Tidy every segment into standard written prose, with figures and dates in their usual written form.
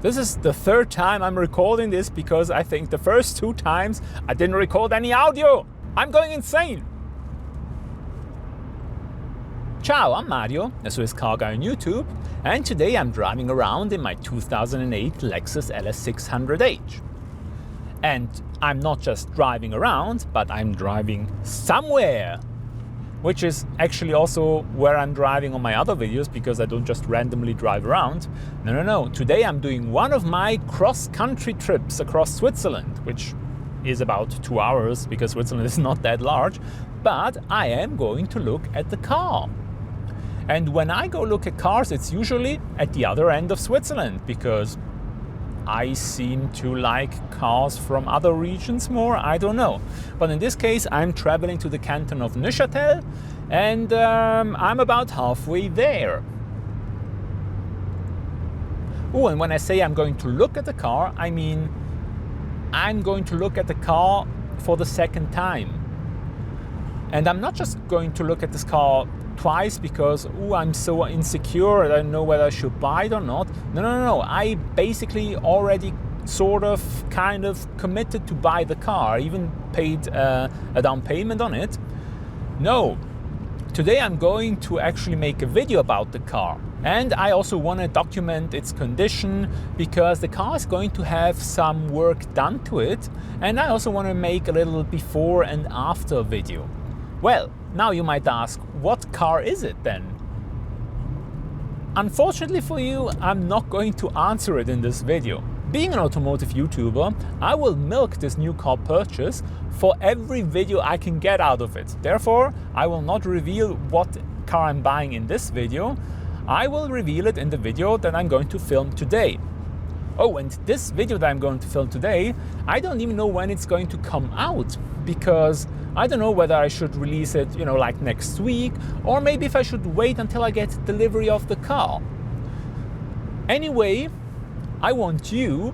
This is the third time I'm recording this because I think the first 2 times I didn't record any audio. I'm going insane. Ciao, I'm Mario, a Swiss car guy on YouTube, and today I'm driving around in my 2008 Lexus LS600H. And I'm not just driving around, but I'm driving somewhere, which is actually also where I'm driving on my other videos, because I don't just randomly drive around. No. Today I'm doing one of my cross-country trips across Switzerland, which is about 2 hours because Switzerland is not that large, but I am going to look at the car. And when I go look at cars, it's usually at the other end of Switzerland, because I seem to like cars from other regions more, I don't know. But in this case, I'm traveling to the canton of Neuchâtel, and I'm about halfway there. Oh, and when I say I'm going to look at the car, I mean I'm going to look at the car for the second time. And I'm not just going to look at this car twice because I'm so insecure, I don't know whether I should buy it or not. No. I basically already kind of committed to buy the car. I even paid a down payment on it. No, today I'm going to actually make a video about the car. And I also want to document its condition, because the car is going to have some work done to it. And I also want to make a little before and after video. Well, now you might ask, what car is it then? Unfortunately for you, I'm not going to answer it in this video. Being an automotive YouTuber, I will milk this new car purchase for every video I can get out of it. Therefore, I will not reveal what car I'm buying in this video. I will reveal it in the video that I'm going to film today. Oh, and this video that I'm going to film today, I don't even know when it's going to come out, because I don't know whether I should release it, like next week, or maybe if I should wait until I get delivery of the car. Anyway, I want you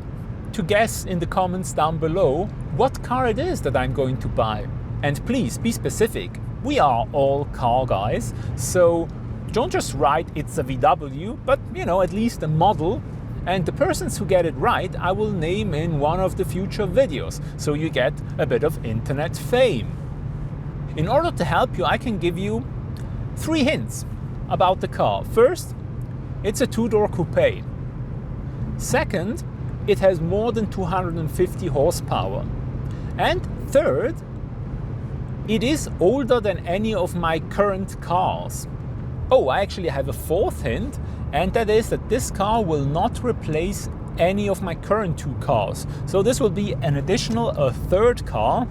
to guess in the comments down below what car it is that I'm going to buy. And please be specific. We are all car guys, so don't just write it's a VW, but at least a model. And the persons who get it right, I will name in one of the future videos, so you get a bit of internet fame. In order to help you, I can give you 3 hints about the car. First, it's a 2-door coupe. Second, it has more than 250 horsepower. And third, it is older than any of my current cars. Oh, I actually have a 4th hint, and that is that this car will not replace any of my current 2 cars. So this will be an additional, a 3rd car,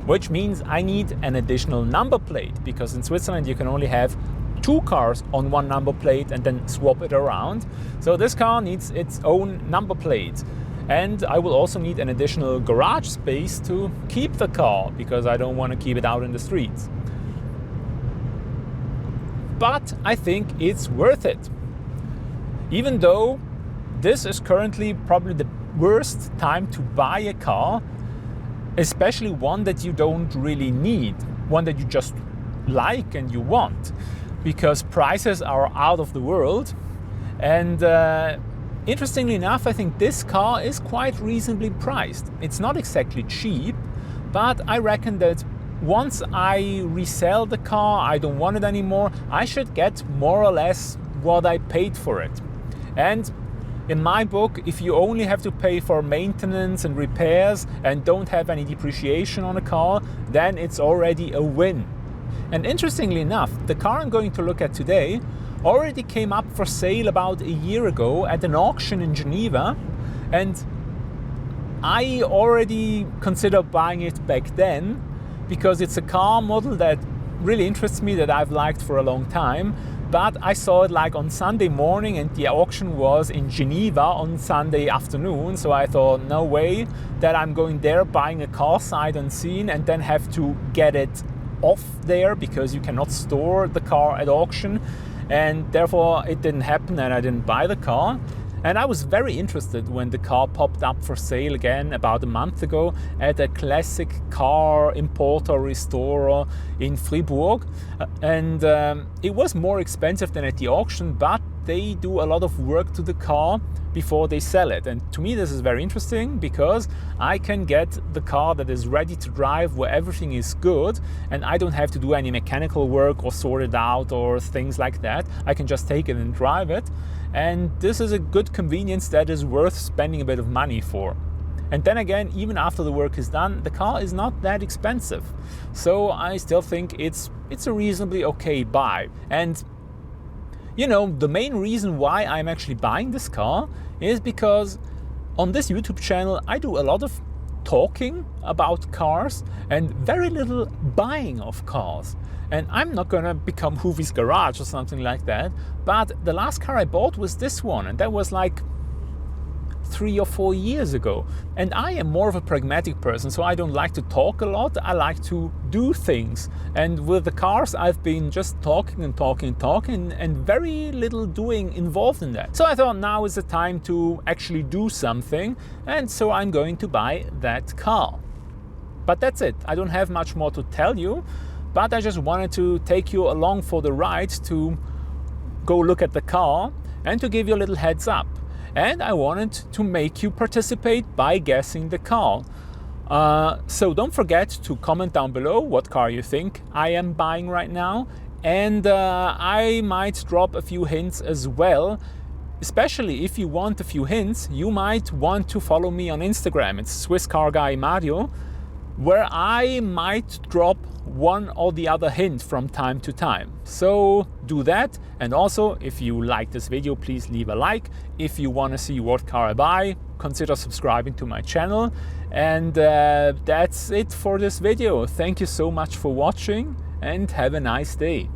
which means I need an additional number plate, because in Switzerland you can only have 2 cars on one number plate and then swap it around. So this car needs its own number plate. And I will also need an additional garage space to keep the car, because I don't want to keep it out in the streets. But I think it's worth it. Even though this is currently probably the worst time to buy a car, especially one that you don't really need, one that you just like and you want, because prices are out of the world. And interestingly enough, I think this car is quite reasonably priced. It's not exactly cheap, but I reckon that once I resell the car, I don't want it anymore, I should get more or less what I paid for it. And in my book, if you only have to pay for maintenance and repairs and don't have any depreciation on a car, then it's already a win. And interestingly enough, the car I'm going to look at today already came up for sale about a year ago at an auction in Geneva, and I already considered buying it back then, because it's a car model that really interests me, that I've liked for a long time. But I saw it on Sunday morning, and the auction was in Geneva on Sunday afternoon. So I thought, no way that I'm going there, buying a car sight unseen, and then have to get it off there, because you cannot store the car at auction. And therefore it didn't happen, and I didn't buy the car. And I was very interested when the car popped up for sale again about a month ago at a classic car importer restorer in Fribourg. And it was more expensive than at the auction, but they do a lot of work to the car before they sell it. And to me this is very interesting, because I can get the car that is ready to drive, where everything is good and I don't have to do any mechanical work or sort it out or things like that. I can just take it and drive it, and this is a good convenience that is worth spending a bit of money for. And then again, even after the work is done, the car is not that expensive, so I still think it's a reasonably okay buy. And you know, the main reason why I'm actually buying this car is because on this YouTube channel I do a lot of talking about cars and very little buying of cars. And I'm not gonna become Hoovie's Garage or something like that, but the last car I bought was this one, and that was like 3 or 4 years ago. And I am more of a pragmatic person, so I don't like to talk a lot, I like to do things. And with the cars I've been just talking and very little doing involved in that. So I thought now is the time to actually do something, and so I'm going to buy that car. But that's it, I don't have much more to tell you, but I just wanted to take you along for the ride to go look at the car and to give you a little heads up. And I wanted to make you participate by guessing the car. So don't forget to comment down below what car you think I am buying right now. And I might drop a few hints as well. Especially if you want a few hints, you might want to follow me on Instagram. It's Swiss Car Guy Mario, where I might drop one or the other hint from time to time. So do that. And also, if you like this video, please leave a like. If you want to see what car I buy, consider subscribing to my channel. And that's it for this video. Thank you so much for watching and have a nice day.